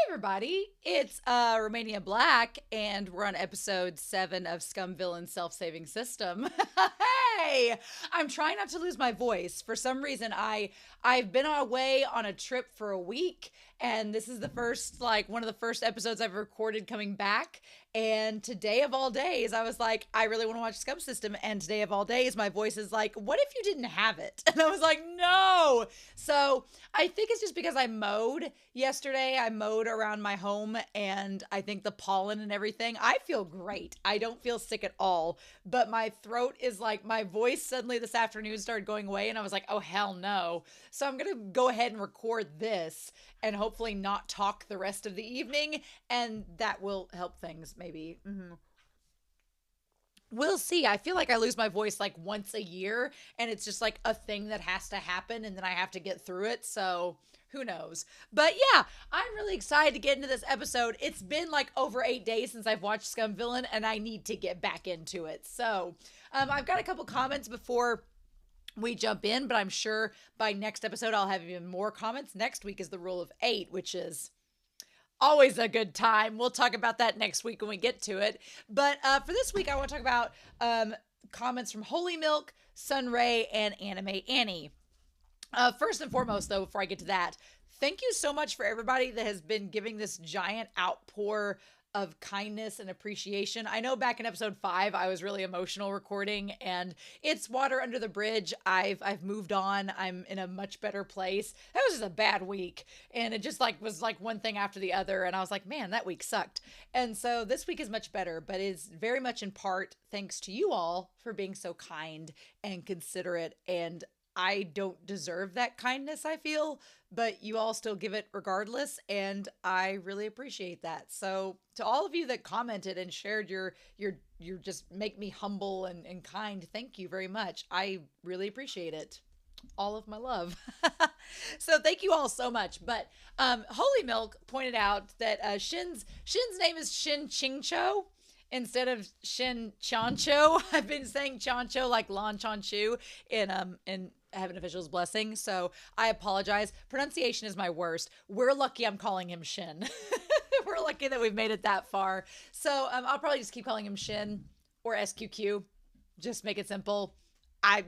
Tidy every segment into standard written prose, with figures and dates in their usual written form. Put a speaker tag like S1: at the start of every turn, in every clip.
S1: everybody, it's Romania Black, and we're on episode 7 of Scum Villain Self-Saving System. Hey, I'm trying not to lose my voice. For some reason, I've been away on a trip for a week, and this is the first, one of the first episodes I've recorded coming back. And today of all days, I was like, I really want to watch Scum System. And today of all days, my voice is like, what if you didn't have it? And I was like, no. So I think it's just because I mowed yesterday. I mowed around my home, and I think the pollen and everything, I feel great. I don't feel sick at all, but my throat is like, my voice suddenly this afternoon started going away, and I was like, oh, hell no. So I'm going to go ahead and record this and hopefully not talk the rest of the evening, and that will help things maybe. We'll see. I feel like I lose my voice like once a year, and it's just like a thing that has to happen, and then I have to get through it. So who knows? But yeah, I'm really excited to get into this episode. It's been like over 8 days since I've watched Scum Villain, and I need to get back into it. So I've got a couple comments before we jump in, but I'm sure by next episode I'll have even more comments. Next week is the rule of 8, which is always a good time. We'll talk about that next week when we get to it. But for this week, I want to talk about comments from Holy Milk, Sunray, and Anime Annie. First and foremost, though, before I get to that, thank you so much for everybody that has been giving this giant outpour of kindness and appreciation. I know back in episode 5, I was really emotional recording, and it's water under the bridge. I've moved on. I'm in a much better place. That was just a bad week, and it just was one thing after the other, and I was like, man, that week sucked. And so this week is much better, but it's very much in part thanks to you all for being so kind and considerate, and I don't deserve that kindness, I feel, but you all still give it regardless, and I really appreciate that. So to all of you that commented and shared your just make me humble and kind, thank you very much. I really appreciate it. All of my love. So thank you all so much. But Holy Milk pointed out that Shen's name is Shen Chingcho instead of Shen Chancho. I've been saying Chancho like Lon Chanchu in Heaven Official's Blessing, so I apologize. Pronunciation is my worst. We're lucky I'm calling him Shen. We're lucky that we've made it that far. So I'll probably just keep calling him Shen or SQQ. Just make it simple.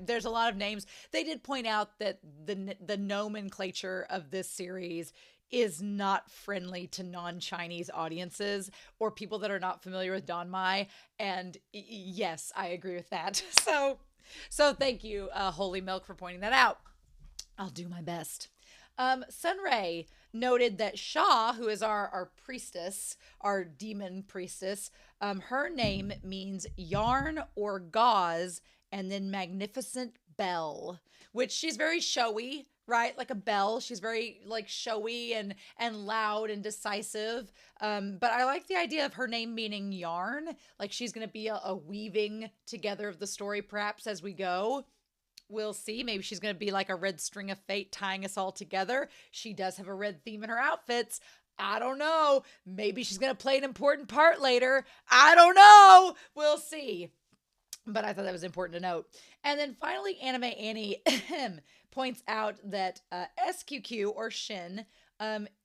S1: There's a lot of names. They did point out that the nomenclature of this series is not friendly to non-Chinese audiences or people that are not familiar with Danmai. And yes, I agree with that. So thank you, Holy Milk, for pointing that out. I'll do my best. Sunray noted that Sha, who is our priestess, our demon priestess, her name means yarn or gauze, and then magnificent bell, which she's very showy, right? Like a bell. She's very showy and loud and decisive. But I like the idea of her name meaning yarn. Like she's going to be a weaving together of the story perhaps as we go. We'll see. Maybe she's going to be like a red string of fate tying us all together. She does have a red theme in her outfits. I don't know. Maybe she's going to play an important part later. I don't know. We'll see. But I thought that was important to note. And then finally, Anime Annie points out that SQQ, or Shen,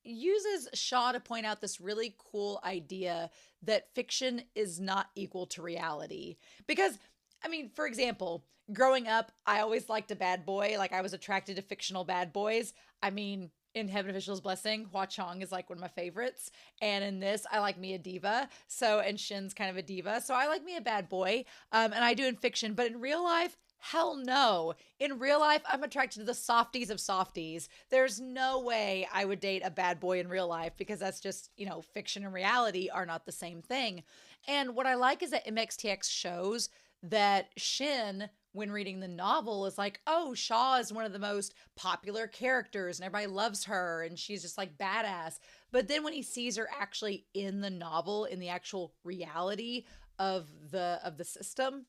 S1: uses Shaw to point out this really cool idea that fiction is not equal to reality. Because, I mean, for example, growing up, I always liked a bad boy. Like, I was attracted to fictional bad boys. I mean, in Heaven Official's Blessing, Hua Chong is like one of my favorites. And in this, I like me a diva. And Shin's kind of a diva. So I like me a bad boy. And I do in fiction. But in real life, hell no. In real life, I'm attracted to the softies of softies. There's no way I would date a bad boy in real life because that's just, fiction and reality are not the same thing. And what I like is that MXTX shows that Shin, when reading the novel, is like, oh, Shaw is one of the most popular characters and everybody loves her and she's just like badass. But then when he sees her actually in the novel, in the actual reality of the system,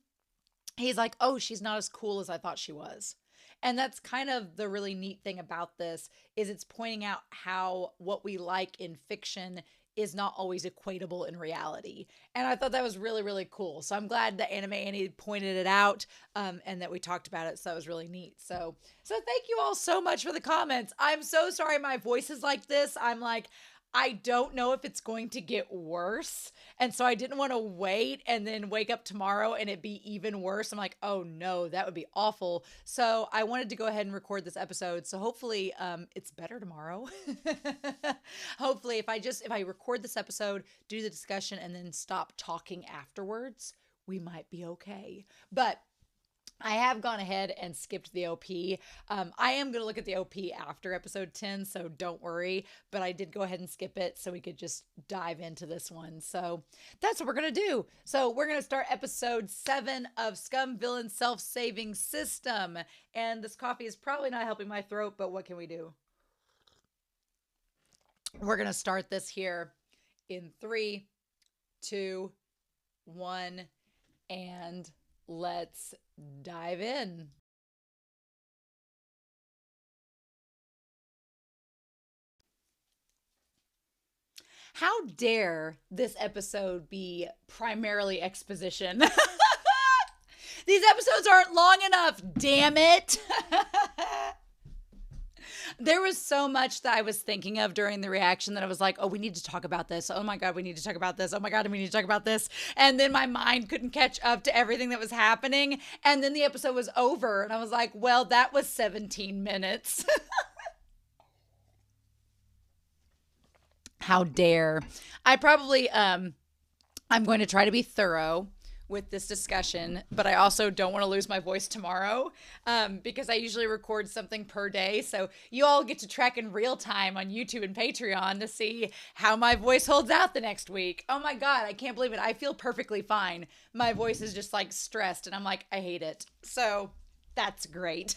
S1: he's like, oh, she's not as cool as I thought she was. And that's kind of the really neat thing about this, is it's pointing out how what we like in fiction is not always equatable in reality. And I thought that was really, really cool. So I'm glad that Anime Annie pointed it out and that we talked about it. So that was really neat. So thank you all so much for the comments. I'm so sorry my voice is like this. I'm like, I don't know if it's going to get worse. And so I didn't want to wait and then wake up tomorrow and it be even worse. I'm like, oh no, that would be awful. So I wanted to go ahead and record this episode. So hopefully it's better tomorrow. Hopefully if I record this episode, do the discussion, and then stop talking afterwards, we might be okay. But I have gone ahead and skipped the OP. I am going to look at the OP after episode 10, so don't worry. But I did go ahead and skip it so we could just dive into this one. So that's what we're going to do. So we're going to start episode 7 of Scum Villain Self-Saving System. And this coffee is probably not helping my throat, but what can we do? We're going to start this here in 3, 2, 1, and let's dive in. How dare this episode be primarily exposition? These episodes aren't long enough, damn it. There was so much that I was thinking of during the reaction that I was like, oh, we need to talk about this. Oh my God, we need to talk about this. Oh my God, we need to talk about this. And then my mind couldn't catch up to everything that was happening. And then the episode was over. And I was like, well, that was 17 minutes. How dare. I'm going to try to be thorough with this discussion, but I also don't want to lose my voice tomorrow because I usually record something per day. So you all get to track in real time on YouTube and Patreon to see how my voice holds out the next week. Oh my God, I can't believe it. I feel perfectly fine. My voice is just like stressed and I'm like, I hate it. So that's great.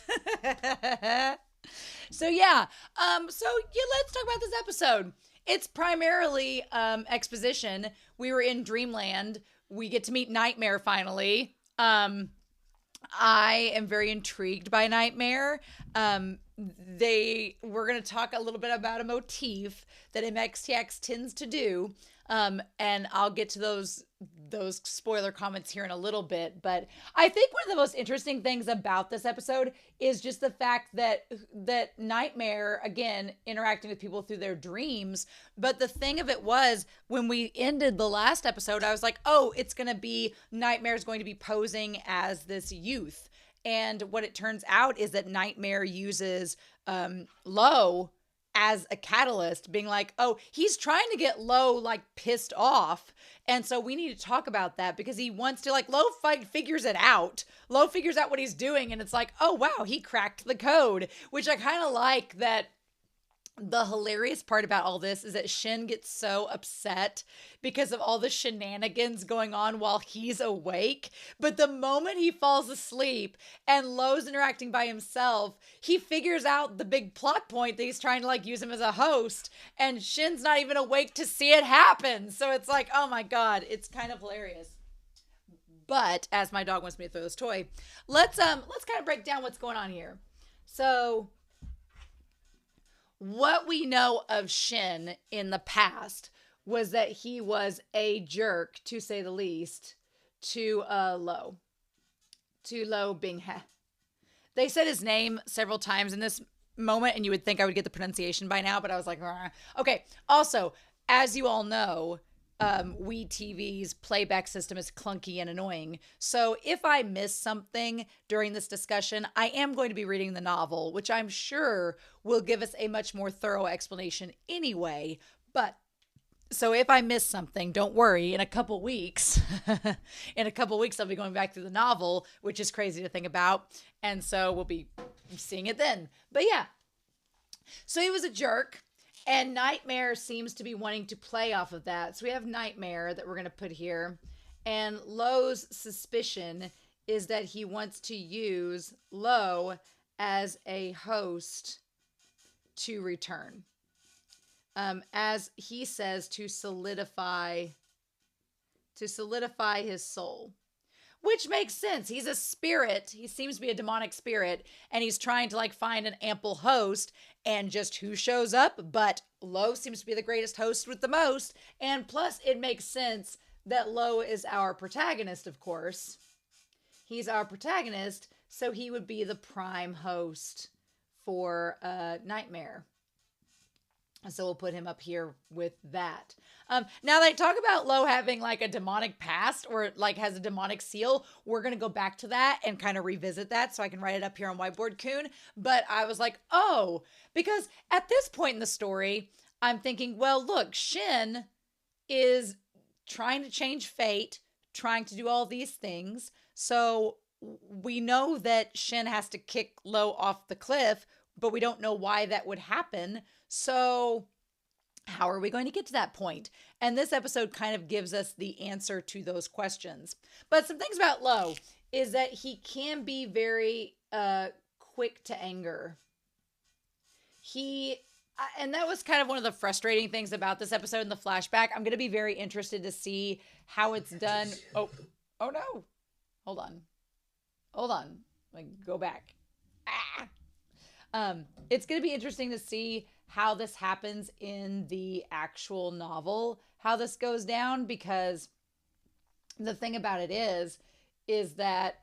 S1: So yeah, let's talk about this episode. It's primarily exposition. We were in Dreamland. We get to meet Nightmare finally. I am very intrigued by Nightmare. We're going to talk a little bit about a motif that MXTX tends to do. And I'll get to those spoiler comments here in a little bit. But I think one of the most interesting things about this episode is just the fact that Nightmare, again, interacting with people through their dreams. But the thing of it was, when we ended the last episode, I was like, oh, it's going to be Nightmare's going to be posing as this youth. And what it turns out is that Nightmare uses Lo as a catalyst, being like, oh, he's trying to get Lo like pissed off. And so we need to talk about that because he wants to, like, Lo figures it out. Lo figures out what he's doing. And it's like, oh, wow, he cracked the code, which I kind of like that. The hilarious part about all this is that Shen gets so upset because of all the shenanigans going on while he's awake. But the moment he falls asleep and Lo's interacting by himself, he figures out the big plot point that he's trying to like use him as a host. And Shen's not even awake to see it happen. So it's like, oh my God, it's kind of hilarious. But as my dog wants me to throw this toy, let's kind of break down what's going on here. So what we know of Shen in the past was that he was a jerk, to say the least, to Lo. To Lo Binghe. They said his name several times in this moment, and you would think I would get the pronunciation by now, but I was like, rah. Okay. Also, as you all know, WeTV's playback system is clunky and annoying. So if I miss something during this discussion, I am going to be reading the novel, which I'm sure will give us a much more thorough explanation anyway. But so if I miss something, don't worry. In a couple weeks, I'll be going back through the novel, which is crazy to think about. And so we'll be seeing it then. But yeah, so he was a jerk. And Nightmare seems to be wanting to play off of that. So we have Nightmare that we're going to put here. And Lo's suspicion is that he wants to use Lo as a host to return. As he says, to solidify his soul. Which makes sense. He's a spirit. He seems to be a demonic spirit. And he's trying to like find an ample host. And just who shows up? But Lo seems to be the greatest host with the most. And plus, it makes sense that Lo is our protagonist, of course. He's our protagonist. So he would be the prime host for Nightmare. So we'll put him up here with that. Now they talk about Lo having like a demonic past or like has a demonic seal. We're going to go back to that and kind of revisit that so I can write it up here on whiteboard Coon. But I was like, oh, because at this point in the story, I'm thinking, well, look, Shen is trying to change fate, trying to do all these things. So we know that Shen has to kick Lo off the cliff, but we don't know why that would happen. So how are we going to get to that point? And this episode kind of gives us the answer to those questions. But some things about Lo is that he can be very quick to anger. And that was kind of one of the frustrating things about this episode in the flashback. I'm going to be very interested to see how it's done. Oh no. Hold on. Like, go back. It's going to be interesting to see how this happens in the actual novel, how this goes down, because the thing about it is that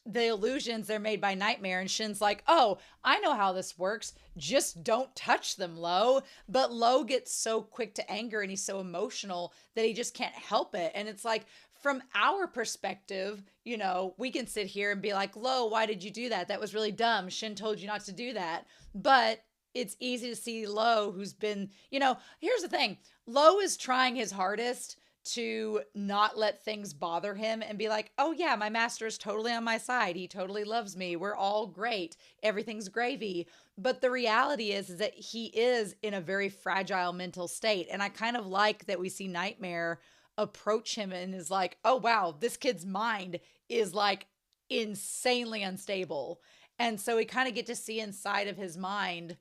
S1: the illusions, they're made by Nightmare, and Shin's like, oh, I know how this works. Just don't touch them, Lo. But Lo gets so quick to anger and he's so emotional that he just can't help it. And it's like, from our perspective, you know, we can sit here and be like, Lo, why did you do that? That was really dumb. Shin told you not to do that. But it's easy to see Lo, who's been, you know, here's the thing. Lo is trying his hardest to not let things bother him and be like, oh yeah, my master is totally on my side. He totally loves me. We're all great. Everything's gravy. But the reality is that he is in a very fragile mental state. And I kind of like that we see Nightmare approach him and is like, oh wow, this kid's mind is like insanely unstable. And so we kind of get to see inside of his mind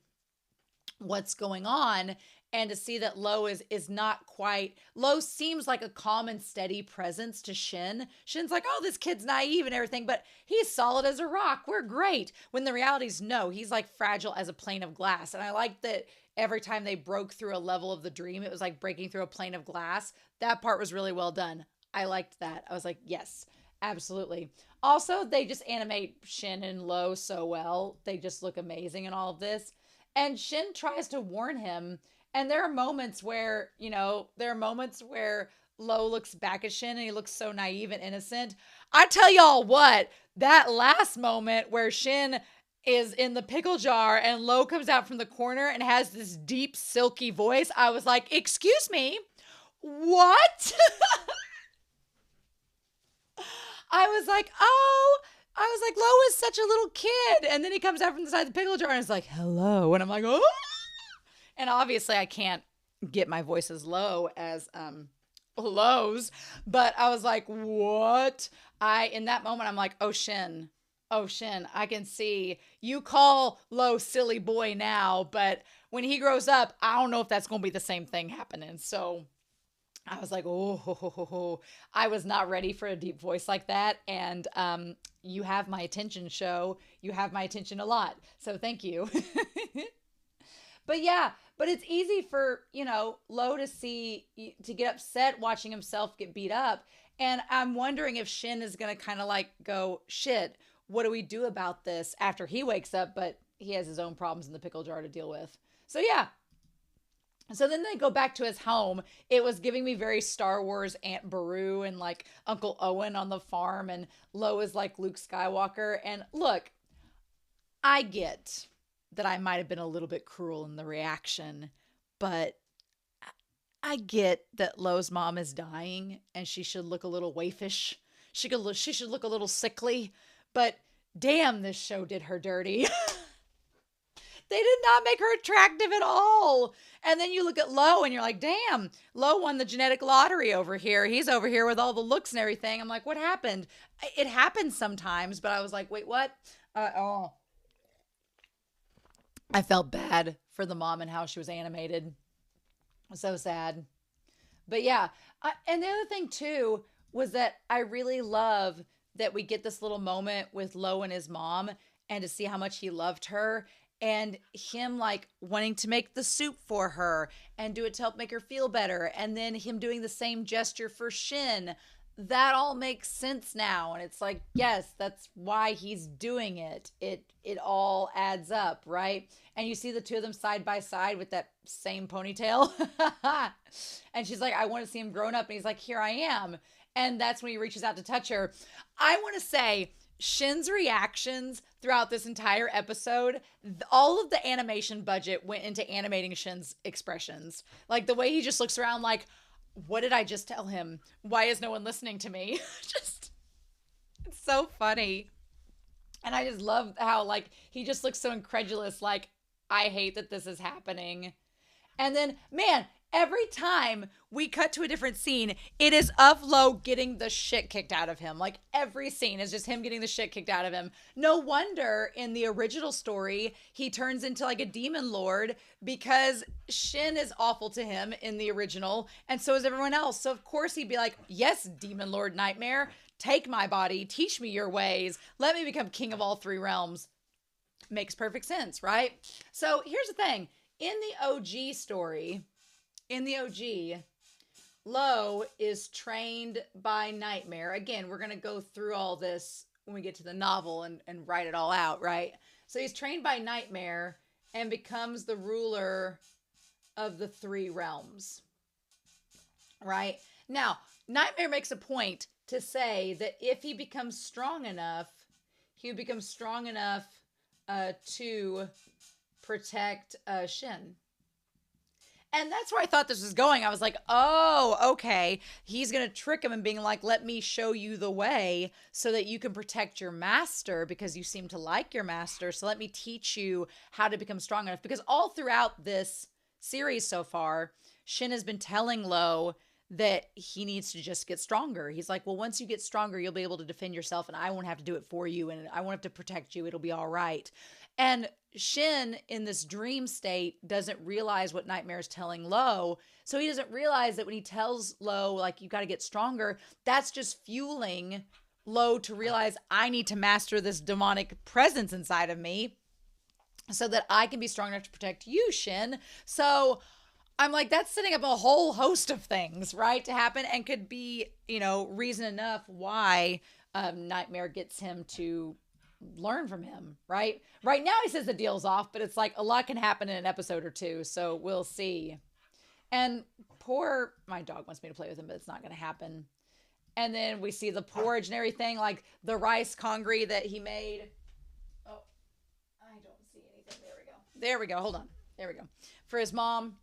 S1: what's going on, and to see that Lo is not quite. Lo seems like a calm and steady presence to Shin. Shin's like, oh, this kid's naive and everything, but he's solid as a rock. We're great. When the reality is no, he's like fragile as a plane of glass. And I like that every time they broke through a level of the dream, it was like breaking through a plane of glass. That part was really well done. I liked that. I was like, yes, absolutely. Also, they just animate Shin and Lo so well. They just look amazing in all of this. And Shin tries to warn him. And there are moments where, you know, Lo looks back at Shin and he looks so naive and innocent. I tell y'all what, that last moment where Shin is in the pickle jar and Lo comes out from the corner and has this deep, silky voice, I was like, excuse me, what? I was like, Lo is such a little kid. And then he comes out from the side of the pickle jar and is like, hello. And I'm like, oh. And obviously I can't get my voice as low as Lo's. But I was like, what? In that moment, I'm like, oh, Shin, I can see you call Lo silly boy now. But when he grows up, I don't know if that's going to be the same thing happening. So I was like, oh, I was not ready for a deep voice like that. And you have my attention, show. You have my attention a lot. So thank you. But yeah, but it's easy for, you know, Lo to get upset watching himself get beat up. And I'm wondering if Shin is going to kind of like go, shit, what do we do about this after he wakes up? But he has his own problems in the pickle jar to deal with. So yeah. So then they go back to his home. It was giving me very Star Wars Aunt Beru and like Uncle Owen on the farm. And Lo is like Luke Skywalker. And look, I get that I might have been a little bit cruel in the reaction, but I get that Lo's mom is dying and she should look a little waifish. She should look a little sickly, but damn, this show did her dirty. They did not make her attractive at all. And then you look at Lo and you're like, damn, Lo won the genetic lottery over here. He's over here with all the looks and everything. I'm like, what happened? It happens sometimes, but I was like, wait, what? I felt bad for the mom and how she was animated. So sad. But yeah. And the other thing too was that I really love that we get this little moment with Lo and his mom and to see how much he loved her and him like wanting to make the soup for her and do it to help make her feel better. And then him doing the same gesture for Shin. that all makes sense now, and it's like, yes, that's why he's doing it. It all adds up, right? And you see the two of them side by side with that same ponytail. And she's like, I want to see him grown up, and he's like, here I am. And that's when he reaches out to touch her. I want to say Shen's reactions throughout this entire episode, all of the animation budget went into animating Shen's expressions. Like the way he just looks around like, what did I just tell him? Why is no one listening to me? Just, it's so funny. And I just love how, like, he just looks so incredulous, like, I hate that this is happening. And then, man, every time we cut to a different scene, it is of Lo getting the shit kicked out of him. Like, every scene is just him getting the shit kicked out of him. No wonder in the original story, he turns into like a demon lord because Shen is awful to him in the original, and so is everyone else. So, of course, he'd be like, yes, demon lord Nightmare, take my body, teach me your ways, let me become king of all three realms. Makes perfect sense, right? So, here's the thing. In the OG story, in the OG, Lo is trained by Nightmare. Again, we're going to go through all this when we get to the novel and write it all out, right? So he's trained by Nightmare and becomes the ruler of the three realms, right? Now, Nightmare makes a point to say that if he becomes strong enough, he would become strong enough to protect Shen. And that's where I thought this was going. I was like, oh, okay. He's going to trick him and being like, let me show you the way so that you can protect your master because you seem to like your master. So let me teach you how to become strong enough. Because all throughout this series so far, Shen has been telling Lo that he needs to just get stronger. He's like, well, once you get stronger, you'll be able to defend yourself and I won't have to do it for you and I won't have to protect you. It'll be all right. And Shen in this dream state doesn't realize what Nightmare is telling Lo. So he doesn't realize that when he tells Lo, like, you got to get stronger, that's just fueling Lo to realize I need to master this demonic presence inside of me so that I can be strong enough to protect you, Shen. So I'm like, that's setting up a whole host of things, right, to happen and could be, reason enough why Nightmare gets him to learn from him, right? Right now he says the deal's off, but it's like a lot can happen in an episode or two, so we'll see. And my dog wants me to play with him, but it's not going to happen. And then we see the porridge and everything, like the rice congri that he made. Oh, I don't see anything. There we go. Hold on. There we go. For his mom.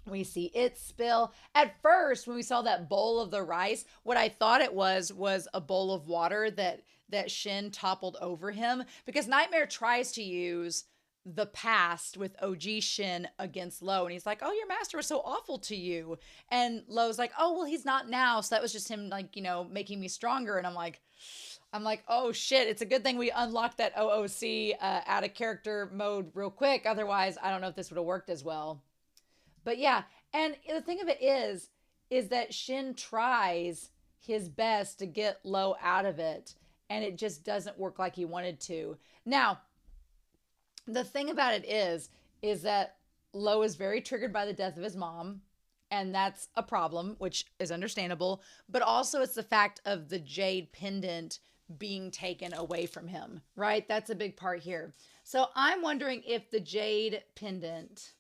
S1: We see it spill. At first, when we saw that bowl of the rice, what I thought it was a bowl of water that Shen toppled over him, because Nightmare tries to use the past with OG Shen against Lo, and he's like, oh, your master was so awful to you. And Lo's like, oh, well, he's not now, so that was just him, like, making me stronger. And I'm like, oh shit, it's a good thing we unlocked that OOC out of character mode real quick. Otherwise, I don't know if this would have worked as well. But yeah, and the thing of it is that Shen tries his best to get Lo out of it, and it just doesn't work like he wanted to. Now, the thing about it is that Lo is very triggered by the death of his mom, and that's a problem, which is understandable, but also it's the fact of the jade pendant being taken away from him, right? That's a big part here. So I'm wondering if the jade pendant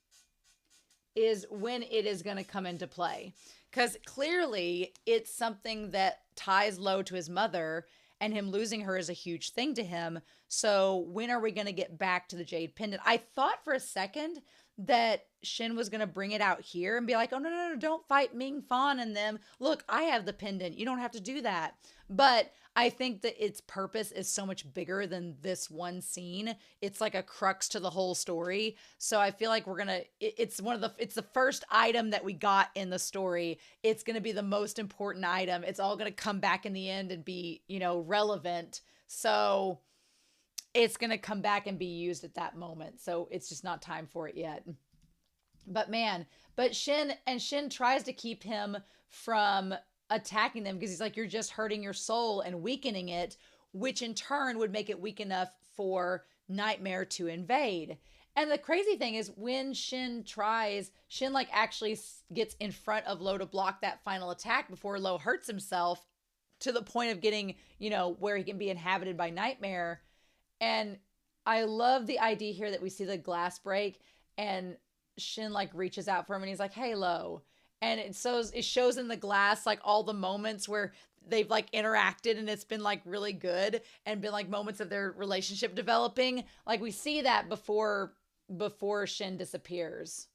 S1: is when it is going to come into play, because clearly it's something that ties Lo to his mother, and him losing her is a huge thing to him. So when are we going to get back to the jade pendant? I thought for a second that Shen was going to bring it out here and be like, oh, no, don't fight Ming Fan and them. Look, I have the pendant. You don't have to do that. But I think that its purpose is so much bigger than this one scene. It's like a crux to the whole story. So I feel like it's the first item that we got in the story. It's going to be the most important item. It's all going to come back in the end and be, relevant. So it's going to come back and be used at that moment. So it's just not time for it yet. But Shen tries to keep him from attacking them because he's like, you're just hurting your soul and weakening it, which in turn would make it weak enough for Nightmare to invade. And the crazy thing is when Shen like actually gets in front of Lo to block that final attack before Lo hurts himself to the point of getting, where he can be inhabited by Nightmare. And I love the idea here that we see the glass break and Shen like reaches out for him and he's like, "Hey, Lo." And it shows in the glass like all the moments where they've like interacted and it's been like really good and been like moments of their relationship developing. Like we see that before Shen disappears.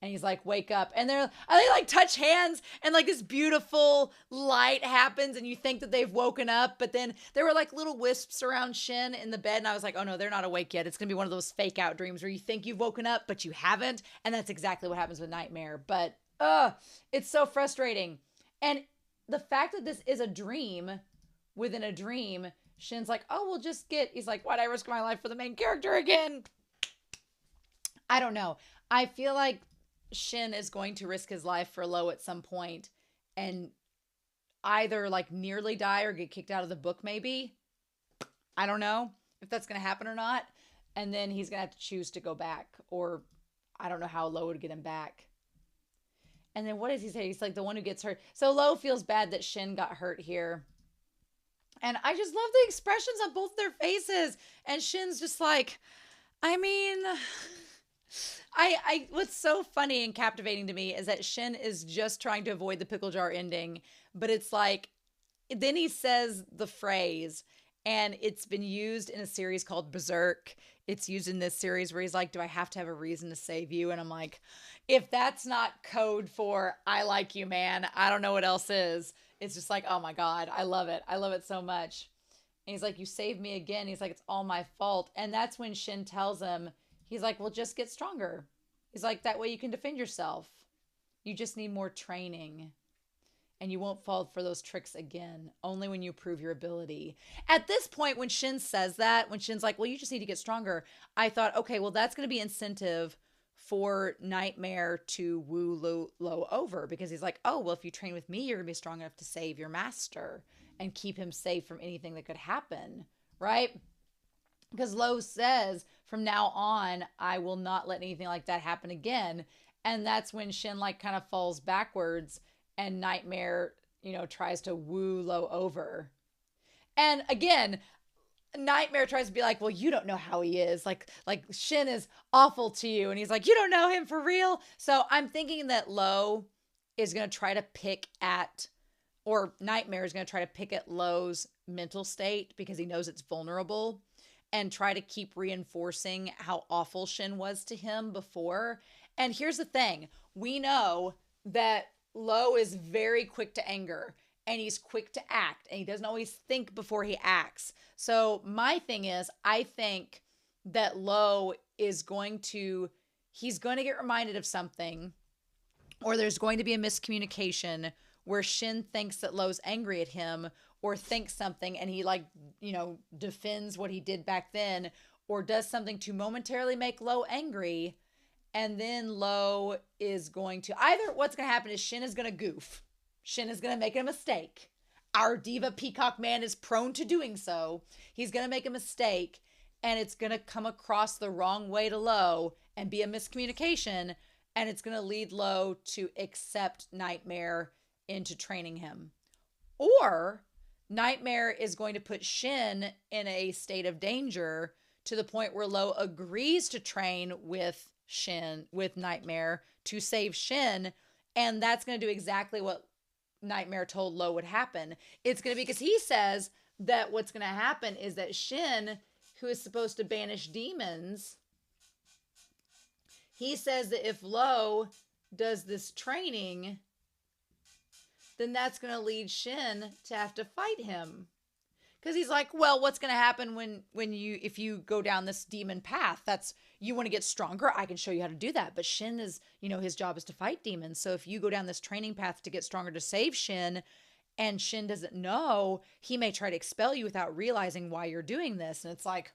S1: And he's like, "Wake up." And they like touch hands and like this beautiful light happens and you think that they've woken up. But then there were like little wisps around Shen in the bed. And I was like, oh no, they're not awake yet. It's going to be one of those fake out dreams where you think you've woken up, but you haven't. And that's exactly what happens with Nightmare. But it's so frustrating. And the fact that this is a dream within a dream, Shen's like, "Oh, he's like, why'd I risk my life for the main character again?" I don't know. I feel like Shen is going to risk his life for Lo at some point and either like nearly die or get kicked out of the book maybe. I don't know if that's going to happen or not. And then he's going to have to choose to go back, or I don't know how Lo would get him back. And then what does he say? He's like the one who gets hurt. So Lo feels bad that Shen got hurt here. And I just love the expressions on both their faces. And Shen's just like, I mean, what's so funny and captivating to me is that Shen is just trying to avoid the pickle jar ending. But it's like, then he says the phrase, and it's been used in a series called Berserk. It's used in this series where he's like, "Do I have to have a reason to save you?" And I'm like, if that's not code for "I like you, man," I don't know what else is. It's just like, oh my God, I love it. I love it so much. And he's like, "You saved me again." He's like, "It's all my fault." And that's when Shen tells him, he's like, "Well, just get stronger." He's like, "That way you can defend yourself. You just need more training. And you won't fall for those tricks again, only when you prove your ability." At this point, when Shen says that, when Shen's like, "Well, you just need to get stronger," I thought, okay, well, that's going to be incentive for Nightmare to woo Lo over, because he's like, "Oh, well, if you train with me, you're going to be strong enough to save your master and keep him safe from anything that could happen," right? Because Lo says, "From now on, I will not let anything like that happen again." And that's when Shen like kind of falls backwards and Nightmare, tries to woo Lo over. And again, Nightmare tries to be like, "Well, you don't know how he is. Like Shen is awful to you." And he's like, "You don't know him for real." So I'm thinking that Lo is going to try to pick at, or Nightmare is going to try to pick at Lo's mental state because he knows it's vulnerable, and try to keep reinforcing how awful Shen was to him before. And here's the thing. We know that Lo is very quick to anger and he's quick to act and he doesn't always think before he acts. So my thing is, I think that Lo is he's going to get reminded of something, or there's going to be a miscommunication where Shen thinks that Lo's angry at him or thinks something, and he defends what he did back then, or does something to momentarily make Lo angry. And then Lo is going to, either what's going to happen is Shen is going to goof. Shen is going to make a mistake. Our diva peacock man is prone to doing so. He's going to make a mistake and it's going to come across the wrong way to Lo and be a miscommunication. And it's going to lead Lo to accept Nightmare into training him. Or Nightmare is going to put Shen in a state of danger to the point where Lo agrees to train with Nightmare to save Shen, and that's going to do exactly what Nightmare told Lo would happen. It's going to be because he says that what's going to happen is that Shen, who is supposed to banish demons, he says that if Lo does this training, then that's going to lead Shen to have to fight him. Because he's like, well, what's going to happen if you go down this demon path? You want to get stronger. I can show you how to do that. But Shen is, his job is to fight demons. So if you go down this training path to get stronger to save Shen, and Shen doesn't know, he may try to expel you without realizing why you're doing this. And it's like,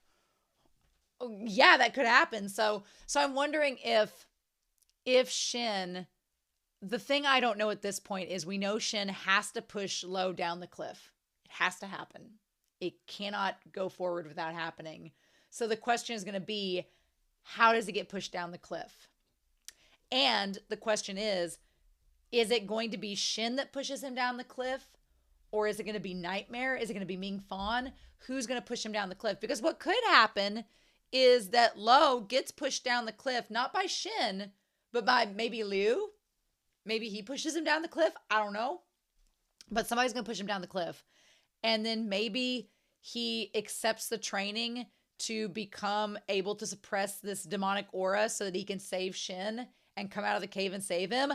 S1: oh, yeah, that could happen. So I'm wondering if Shen, the thing I don't know at this point is we know Shen has to push Lo down the cliff. It has to happen. It cannot go forward without happening. So the question is going to be, how does it get pushed down the cliff? And the question is it going to be Shen that pushes him down the cliff? Or is it going to be Nightmare? Is it going to be Ming Fawn? Who's going to push him down the cliff? Because what could happen is that Lo gets pushed down the cliff, not by Shen, but by maybe Liu. Maybe he pushes him down the cliff. I don't know. But somebody's going to push him down the cliff. And then maybe he accepts the training to become able to suppress this demonic aura so that he can save Shen and come out of the cave and save him.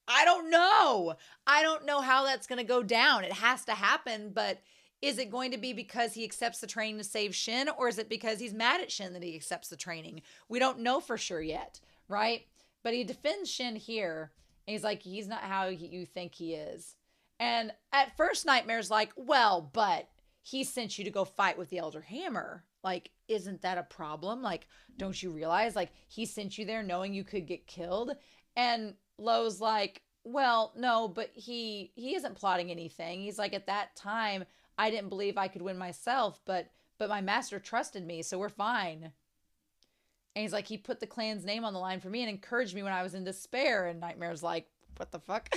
S1: I don't know. I don't know how that's going to go down. It has to happen, but is it going to be because he accepts the training to save Shen, or is it because he's mad at Shen that he accepts the training? We don't know for sure yet, right? But he defends Shen here, and he's like, he's not how you think he is. And at first, Nightmare's like, well, but he sent you to go fight with the Elder Hammer. Like, isn't that a problem? Like, don't you realize, like, he sent you there knowing you could get killed? And Lo's like, well, no, but he isn't plotting anything. He's like, at that time, I didn't believe I could win myself, but my master trusted me, so we're fine. And he's like, he put the clan's name on the line for me and encouraged me when I was in despair. And Nightmare's like, what the fuck?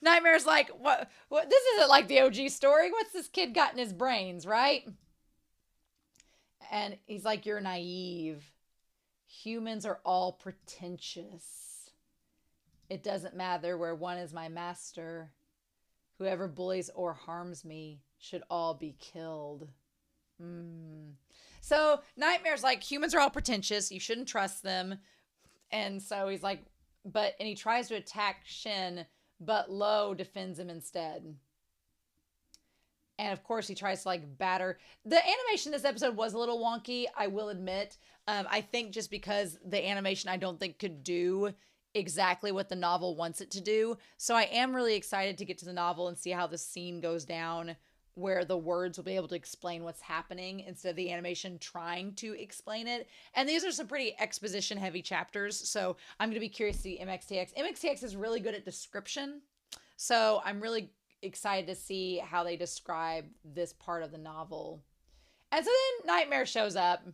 S1: Nightmare's like, what? This isn't like the OG story. What's this kid got in his brains, right? And he's like, you're naive. Humans are all pretentious. It doesn't matter where one is my master. Whoever bullies or harms me should all be killed. So Nightmare's like, humans are all pretentious. You shouldn't trust them. And so he's like, and he tries to attack Shen, but Lo defends him instead. And of course, he tries to like batter. The animation in this episode was a little wonky, I will admit. I think just because the animation I don't think could do exactly what the novel wants it to do. So I am really excited to get to the novel and see how the scene goes down, where the words will be able to explain what's happening instead of the animation trying to explain it. And these are some pretty exposition heavy chapters. So I'm going to be curious to see MXTX. MXTX is really good at description. So I'm really excited to see how they describe this part of the novel. And so then Nightmare shows up.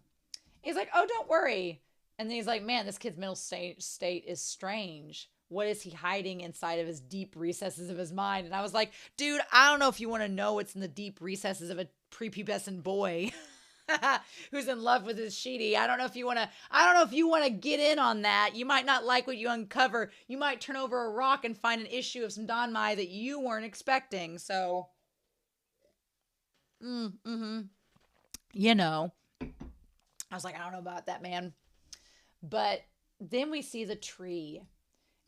S1: He's like, oh, don't worry. And then he's like, man, this kid's mental state is strange. What is he hiding inside of his deep recesses of his mind? And I was like, dude, I don't know if you want to know what's in the deep recesses of a prepubescent boy who's in love with his Sheedy. I don't know if you want to get in on that. You might not like what you uncover. You might turn over a rock and find an issue of some Danmai that you weren't expecting. So, you know, I was like, I don't know about that, man. But then we see the tree.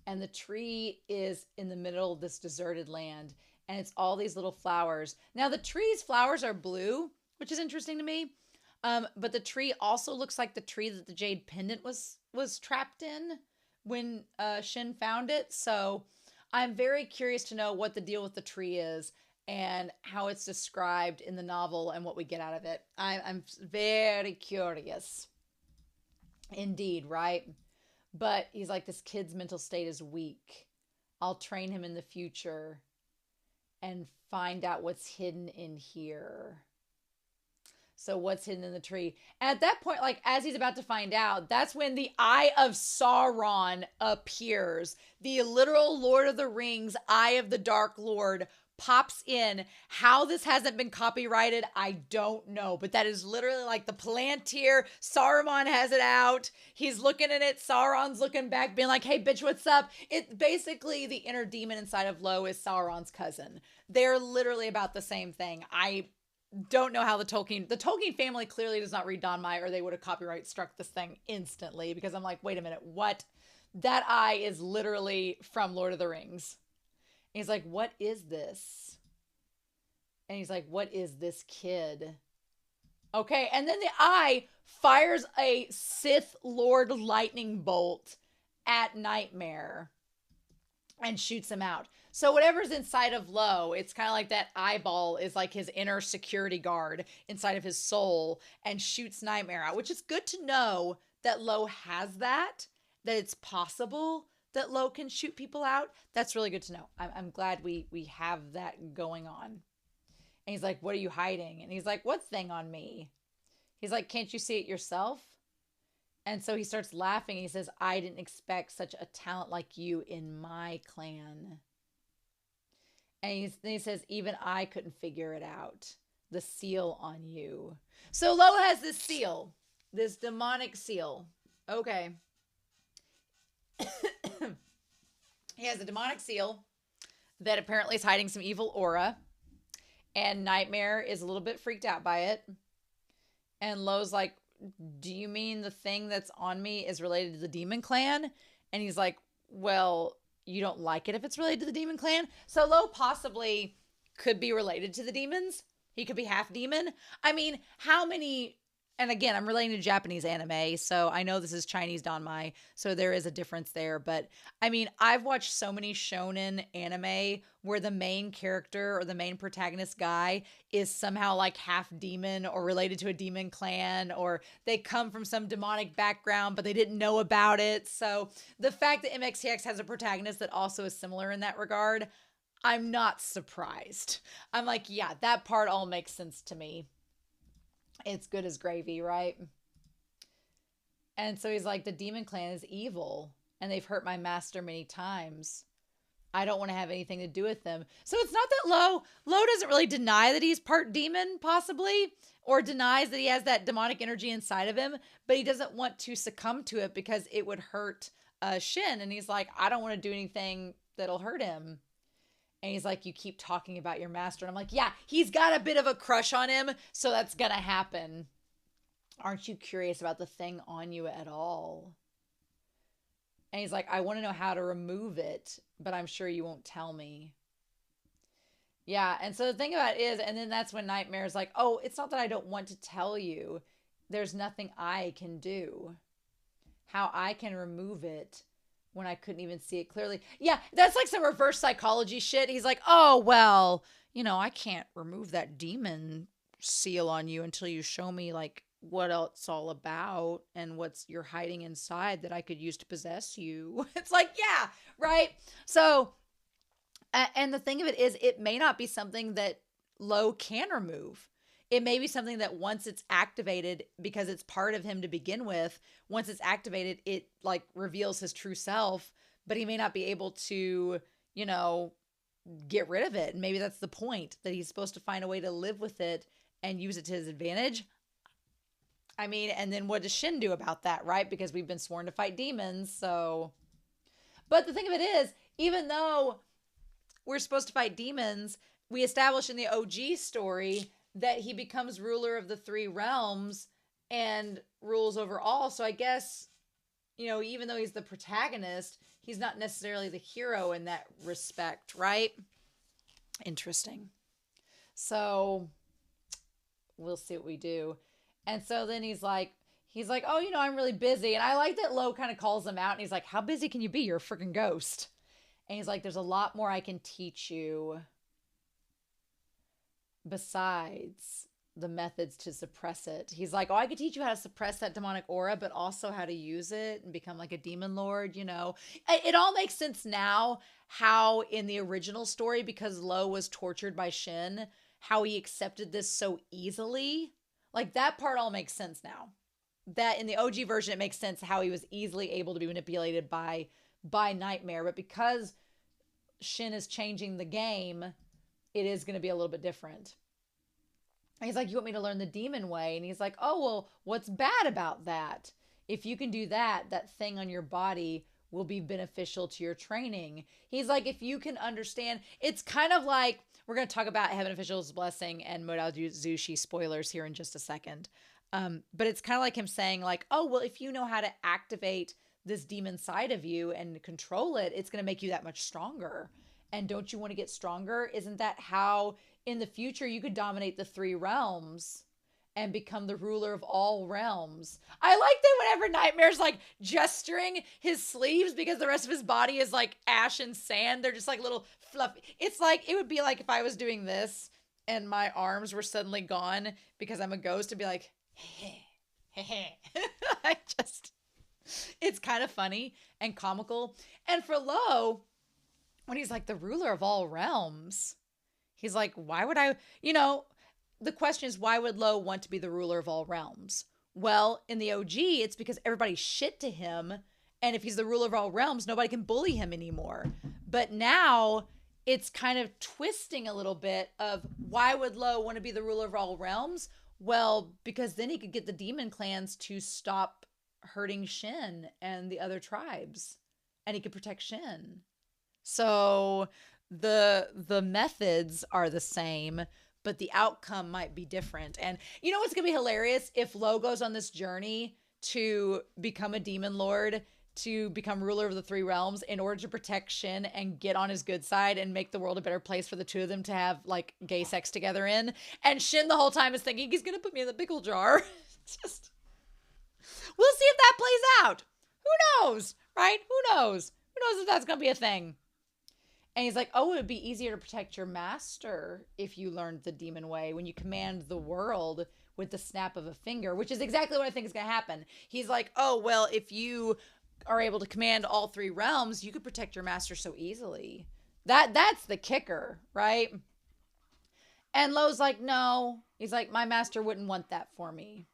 S1: And the tree is in the middle of this deserted land. And it's all these little flowers. Now, the tree's flowers are blue, which is interesting to me. But the tree also looks like the tree that the jade pendant was trapped in when Shen found it. So I'm very curious to know what the deal with the tree is and how it's described in the novel and what we get out of it. I'm very curious. Indeed, right? But he's like, this kid's mental state is weak. I'll train him in the future and find out what's hidden in here. So what's hidden in the tree? And at that point, like, as he's about to find out, that's when the Eye of Sauron appears. The literal Lord of the Rings, Eye of the Dark Lord, pops in. How this hasn't been copyrighted, I don't know. But that is literally like the Palantir. Saruman has it out. He's looking at it. Sauron's looking back, being like, hey, bitch, what's up? It basically, the inner demon inside of Lo is Sauron's cousin. They're literally about the same thing. I don't know how the Tolkien family clearly does not read Danmai, or they would have copyright struck this thing instantly, because I'm like, wait a minute, what? That eye is literally from Lord of the Rings. And he's like, what is this? And he's like, what is this kid? Okay, and then the eye fires a Sith Lord lightning bolt at Nightmare and shoots him out. So whatever's inside of Lo, it's kind of like that eyeball is like his inner security guard inside of his soul and shoots Nightmare out, which is good to know that Lo has that it's possible that Lo can shoot people out. That's really good to know. I'm glad we have that going on. And he's like, what are you hiding? And he's like, what thing on me? He's like, can't you see it yourself? And so he starts laughing. He says, I didn't expect such a talent like you in my clan. And he says, even I couldn't figure it out. The seal on you. So Lo has this seal, this demonic seal. Okay. He has a demonic seal that apparently is hiding some evil aura. And Nightmare is a little bit freaked out by it. And Lo's like, do you mean the thing that's on me is related to the Demon Clan? And he's like, well, you don't like it if it's related to the Demon Clan? So Lo possibly could be related to the demons. He could be half demon. I mean, how many... And again, I'm relating to Japanese anime, so I know this is Chinese Danmai, so there is a difference there. But I mean, I've watched so many shonen anime where the main character or the main protagonist guy is somehow like half demon or related to a demon clan, or they come from some demonic background, but they didn't know about it. So the fact that MXTX has a protagonist that also is similar in that regard, I'm not surprised. I'm like, yeah, that part all makes sense to me. It's good as gravy, right? And so he's like, the Demon Clan is evil, and they've hurt my master many times. I don't want to have anything to do with them. So it's not that Lo doesn't really deny that he's part demon, possibly, or denies that he has that demonic energy inside of him, but he doesn't want to succumb to it because it would hurt Shen. And he's like, I don't want to do anything that'll hurt him. And he's like, you keep talking about your master. And I'm like, yeah, he's got a bit of a crush on him, so that's going to happen. Aren't you curious about the thing on you at all? And he's like, I want to know how to remove it, but I'm sure you won't tell me. Yeah, and so the thing about it is, and then that's when Nightmare's like, oh, it's not that I don't want to tell you. There's nothing I can do. How I can remove it when I couldn't even see it clearly. Yeah, that's like some reverse psychology shit. He's like, oh, well, I can't remove that demon seal on you until you show me like what it's all about and what's you're hiding inside that I could use to possess you. It's like, yeah, right? So, and the thing of it is, it may not be something that Lo can remove. It may be something that once it's activated, because it's part of him to begin with, once it's activated, it like reveals his true self, but he may not be able to, get rid of it. And maybe that's the point, that he's supposed to find a way to live with it and use it to his advantage. I mean, and then what does Shen do about that, right? Because we've been sworn to fight demons, so. But the thing of it is, even though we're supposed to fight demons, we establish in the OG story that he becomes ruler of the three realms and rules over all. So I guess, even though he's the protagonist, he's not necessarily the hero in that respect, right? Interesting. So we'll see what we do. And so then he's like, oh, I'm really busy. And I like that Lo kind of calls him out, and he's like, how busy can you be? You're a freaking ghost. And he's like, there's a lot more I can teach you besides the methods to suppress it. He's like, oh, I could teach you how to suppress that demonic aura, but also how to use it and become like a demon lord, It all makes sense now how in the original story, because Lo was tortured by Shen, how he accepted this so easily. Like, that part all makes sense now. That in the OG version, it makes sense how he was easily able to be manipulated by Nightmare. But because Shen is changing the game, it is going to be a little bit different. And he's like, you want me to learn the demon way? And he's like, oh, well, what's bad about that? If you can do that, that thing on your body will be beneficial to your training. He's like, if you can understand, it's kind of like, we're going to talk about Heaven Official's Blessing and Modal Zushi spoilers here in just a second. But it's kind of like him saying like, oh, well, if you know how to activate this demon side of you and control it, it's going to make you that much stronger. And don't you want to get stronger? Isn't that how in the future you could dominate the three realms and become the ruler of all realms? I like that whenever Nightmare's like gesturing his sleeves, because the rest of his body is like ash and sand. They're just like little fluffy. It's like, it would be like if I was doing this and my arms were suddenly gone because I'm a ghost, to be like, it's kind of funny and comical. And for Lo, when he's like the ruler of all realms, he's like, why would I, the question is, why would Lo want to be the ruler of all realms? Well, in the OG, it's because everybody's shit to him. And if he's the ruler of all realms, nobody can bully him anymore. But now it's kind of twisting a little bit of why would Lo want to be the ruler of all realms? Well, because then he could get the demon clans to stop hurting Shen and the other tribes, and he could protect Shen. So the methods are the same, but the outcome might be different. And you know what's gonna be hilarious? If Lo goes on this journey to become a demon lord, to become ruler of the three realms in order to protect Shen and get on his good side and make the world a better place for the two of them to have like gay sex together in. And Shen the whole time is thinking he's gonna put me in the pickle jar. Just, we'll see if that plays out. Who knows, right? Who knows? Who knows if that's gonna be a thing? And he's like, oh, it would be easier to protect your master if you learned the demon way, when you command the world with the snap of a finger, which is exactly what I think is going to happen. He's like, oh, well, if you are able to command all three realms, you could protect your master so easily. That's the kicker, right? And Lo's like, no. He's like, my master wouldn't want that for me.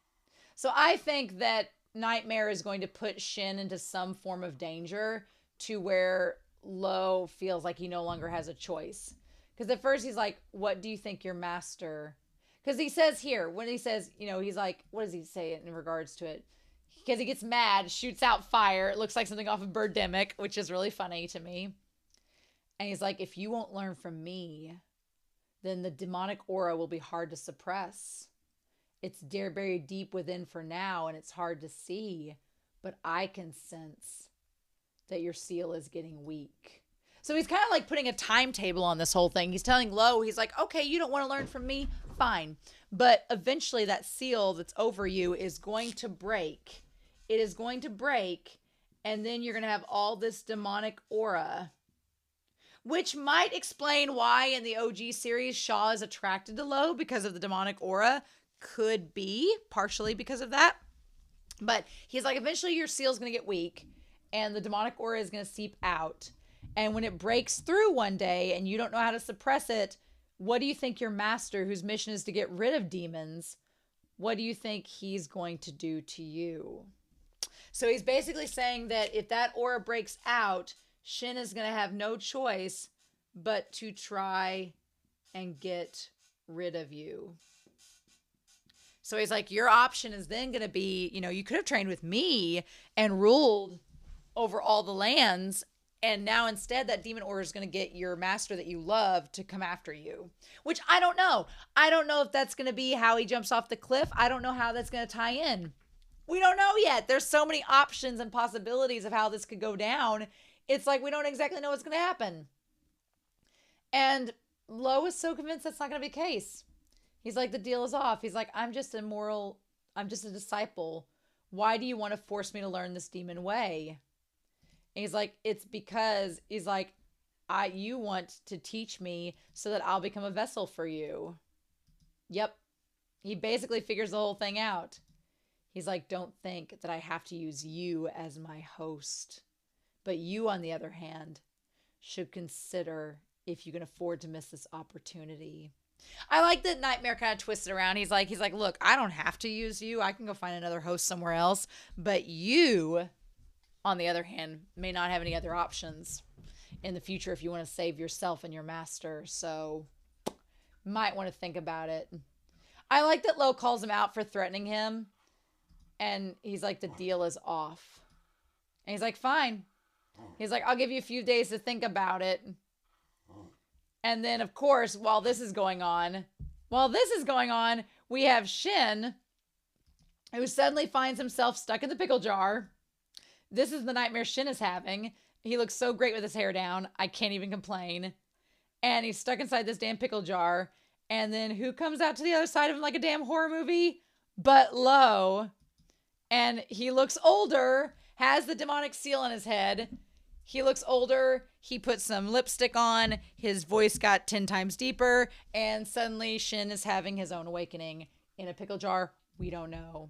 S1: So I think that Nightmare is going to put Shen into some form of danger to where Lo feels like he no longer has a choice. Because at first he's like, what do you think your master... Because he says here, when he says, you know, he's like, what does he say in regards to it? Because he gets mad, shoots out fire. It looks like something off of Birdemic, which is really funny to me. And he's like, if you won't learn from me, then the demonic aura will be hard to suppress. It's buried deep within for now, and it's hard to see. But I can sense that your seal is getting weak. So he's kind of like putting a timetable on this whole thing. He's telling Lo, he's like, okay, you don't want to learn from me? Fine. But eventually that seal that's over you is going to break. It is going to break, and then you're going to have all this demonic aura, which might explain why in the OG series Shaw is attracted to Lo because of the demonic aura. Could be partially because of that. But he's like, eventually your seal's going to get weak, and the demonic aura is going to seep out. And when it breaks through one day and you don't know how to suppress it, what do you think your master, whose mission is to get rid of demons, what do you think he's going to do to you? So he's basically saying that if that aura breaks out, Shen is going to have no choice but to try and get rid of you. So he's like, your option is then going to be, you know, you could have trained with me and ruled over all the lands, and now instead that demon aura is going to get your master that you love to come after you, which I don't know. I don't know if that's going to be how he jumps off the cliff. I don't know how that's going to tie in. We don't know yet. There's so many options and possibilities of how this could go down. It's like we don't exactly know what's going to happen. And Lo is so convinced that's not going to be the case. He's like, the deal is off. He's like, I'm just a disciple. Why do you want to force me to learn this demon way? And he's like, it's because, he's like, you want to teach me so that I'll become a vessel for you. Yep. He basically figures the whole thing out. He's like, don't think that I have to use you as my host. But you, on the other hand, should consider if you can afford to miss this opportunity. I like that Nightmare kind of twisted around. He's like, look, I don't have to use you. I can go find another host somewhere else. But you, on the other hand, may not have any other options in the future if you want to save yourself and your master. So might want to think about it. I like that Lo calls him out for threatening him. And he's like, the deal is off. And he's like, fine. He's like, I'll give you a few days to think about it. And then, of course, while this is going on, we have Shen, who suddenly finds himself stuck in the pickle jar. This is the nightmare Shen is having. He looks so great with his hair down. I can't even complain. And he's stuck inside this damn pickle jar. And then who comes out to the other side of him like a damn horror movie? But Lo. And he looks older, has the demonic seal on his head. He looks older. He put some lipstick on. His voice got 10 times deeper. And suddenly Shen is having his own awakening in a pickle jar. We don't know.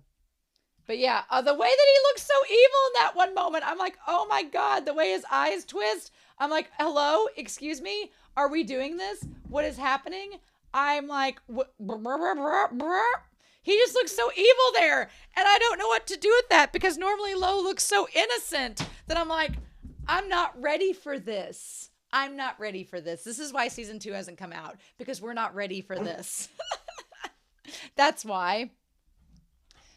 S1: But yeah, the way that he looks so evil in that one moment, I'm like, oh my God, the way his eyes twist. I'm like, hello, excuse me, are we doing this? What is happening? I'm like, he just looks so evil there. And I don't know what to do with that because normally Lo looks so innocent that I'm like, I'm not ready for this. I'm not ready for this. This is why season 2 hasn't come out, because we're not ready for this. That's why.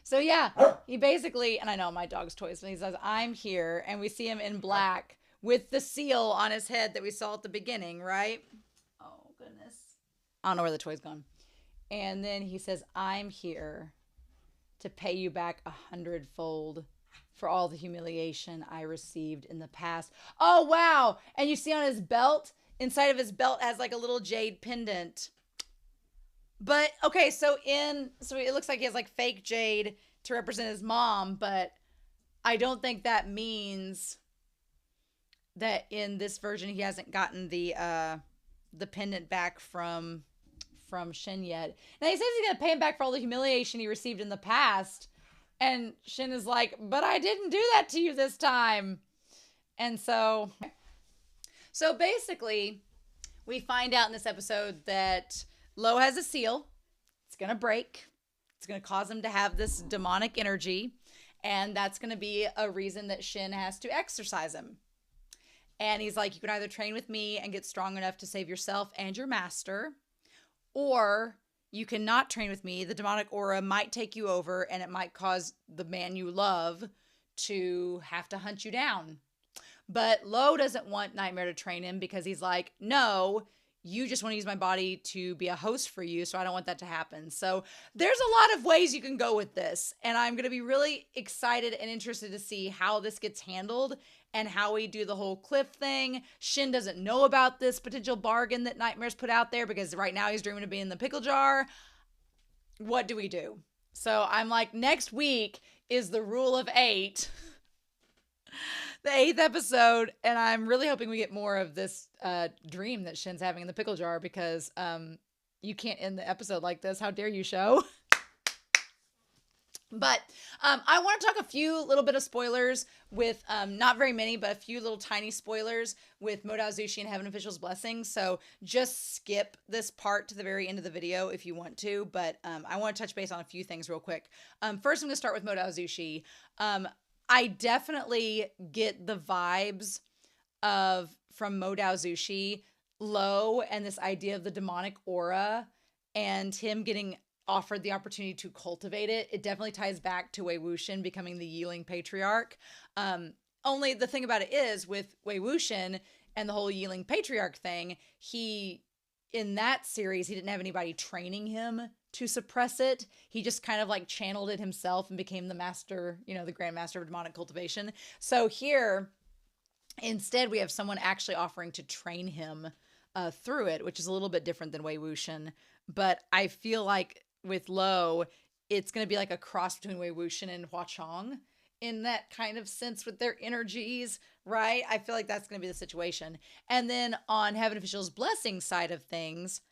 S1: So yeah, he basically, and I know my dog's toys, but he says, I'm here, and we see him in black with the seal on his head that we saw at the beginning, right? Oh, goodness. I don't know where the toy's gone. And then he says, I'm here to pay you back 100-fold for all the humiliation I received in the past. Oh, wow. And you see on his belt, inside of his belt has like a little jade pendant. But, okay, so it looks like he has like fake jade to represent his mom, but I don't think that means that in this version he hasn't gotten the pendant back from Shen yet. Now he says he's going to pay him back for all the humiliation he received in the past. And Shen is like, but I didn't do that to you this time. And so basically, we find out in this episode that Lo has a seal. It's going to break. It's going to cause him to have this demonic energy. And that's going to be a reason that Shen has to exorcise him. And he's like, you can either train with me and get strong enough to save yourself and your master, or you cannot train with me. The demonic aura might take you over, and it might cause the man you love to have to hunt you down. But Lo doesn't want Nightmare to train him because he's like, no, you just want to use my body to be a host for you, so I don't want that to happen. So there's a lot of ways you can go with this, and I'm going to be really excited and interested to see how this gets handled and how we do the whole cliff thing. Shen doesn't know about this potential bargain that Nightmare's put out there because right now he's dreaming of being in the pickle jar. What do we do? So I'm like, next week is the rule of 8. The 8th episode, and I'm really hoping we get more of this dream that Shen's having in the pickle jar because you can't end the episode like this. How dare you, show? But I want to talk a few little bit of spoilers with, not very many, but a few little tiny spoilers with Modao Zushi and Heaven Official's Blessing. So just skip this part to the very end of the video if you want to. But I want to touch base on a few things real quick. First, I'm going to start with Modao Zushi. I definitely get the vibes from Modao Zushi, Lo, and this idea of the demonic aura and him getting offered the opportunity to cultivate it. It definitely ties back to Wei Wuxian becoming the Yiling Patriarch. Only the thing about it is with Wei Wuxian and the whole Yiling Patriarch thing, in that series, he didn't have anybody training him to suppress it. He just kind of like channeled it himself and became the master, the Grand Master of demonic cultivation. So here, instead, we have someone actually offering to train him through it, which is a little bit different than Wei Wuxian. But I feel like with Lo, it's going to be like a cross between Wei Wuxian and Hua Chong in that kind of sense with their energies, right? I feel like that's going to be the situation. And then on Heaven Official's Blessing side of things,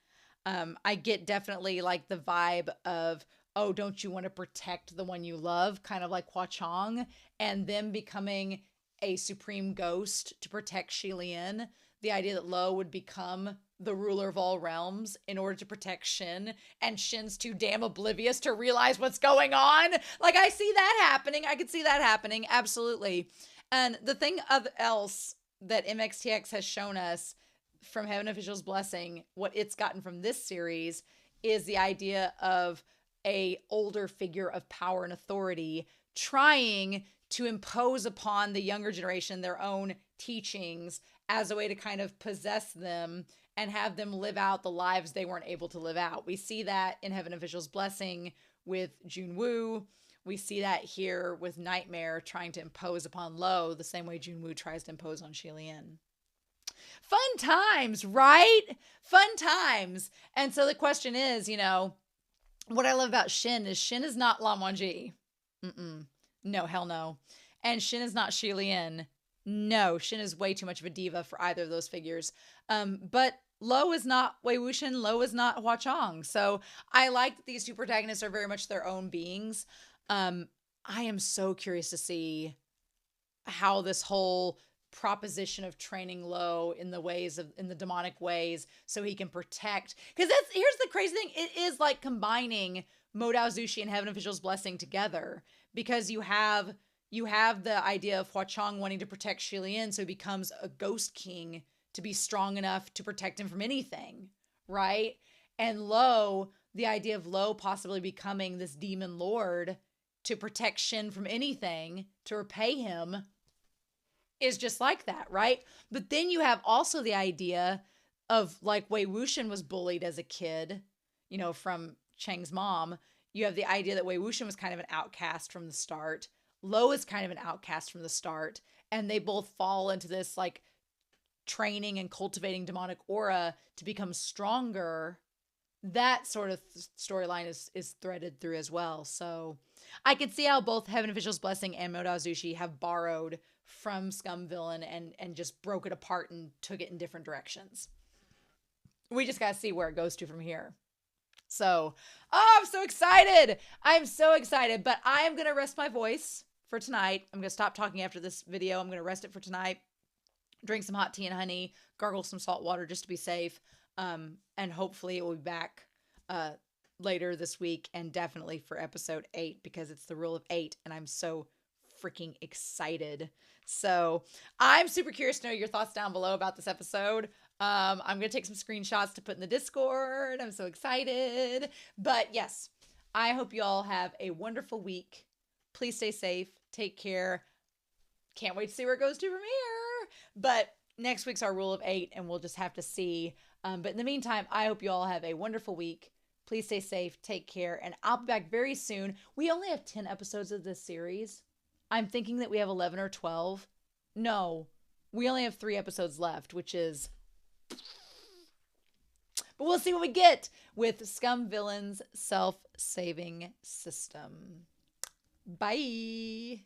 S1: I get definitely like the vibe of, oh, don't you want to protect the one you love? Kind of like Hua Chong, and them becoming a supreme ghost to protect Shi Lian. The idea that Lo would become the ruler of all realms in order to protect Shen, and Shen's too damn oblivious to realize what's going on. Like, I see that happening. I could see that happening. Absolutely. And the thing else that MXTX has shown us from Heaven Official's Blessing, what it's gotten from this series, is the idea of a older figure of power and authority trying to impose upon the younger generation their own teachings as a way to kind of possess them and have them live out the lives they weren't able to live out. We see that in Heaven Official's Blessing with Junwoo. We see that here with Nightmare trying to impose upon Lo the same way Junwoo tries to impose on Shi Lian. Fun times, right? Fun times. And so the question is, what I love about Shen is not Lan Wangji. No, hell no. And Shen is not Shi Lian. No, Shen is way too much of a diva for either of those figures. But Lo is not Wei Wuxian. Lo is not Hua Chong. So I like that these two protagonists are very much their own beings. I am so curious to see how this whole proposition of training Lo in the demonic ways so he can protect. Because here's the crazy thing. It is like combining Modao Zushi and Heaven Official's Blessing together, because you have the idea of Hua Chong wanting to protect Shi Lian, so he becomes a ghost king to be strong enough to protect him from anything, right? And Lo, the idea of Lo possibly becoming this demon lord to protect Shen from anything, to repay him, is just like that, right? But then you have also the idea of like Wei Wuxian was bullied as a kid, you know, from Chang's mom. You have the idea that Wei Wuxian was kind of an outcast from the start. Lo is kind of an outcast from the start. And they both fall into this like training and cultivating demonic aura to become stronger. That sort of storyline is threaded through as well. So I could see how both Heaven Official's Blessing and Moto Azushi have borrowed from Scum Villain and just broke it apart and took it in different directions. We just got to see where it goes to from here. So, oh, I'm so excited. I'm so excited, but I am going to rest my voice for tonight. I'm going to stop talking after this video. I'm going to rest it for tonight. Drink some hot tea and honey, gargle some salt water just to be safe. And hopefully it will be back later this week and definitely for episode 8 because it's the rule of 8 and I'm so freaking excited. So I'm super curious to know your thoughts down below about this episode. I'm going to take some screenshots to put in the Discord. I'm so excited. But yes, I hope you all have a wonderful week. Please stay safe. Take care. Can't wait to see where it goes to from here. But next week's our rule of 8 and we'll just have to see. But in the meantime, I hope you all have a wonderful week. Please stay safe. Take care. And I'll be back very soon. We only have 10 episodes of this series. I'm thinking that we have 11 or 12. No, we only have 3 episodes left, which is... But we'll see what we get with Scum Villain's self-saving system. Bye.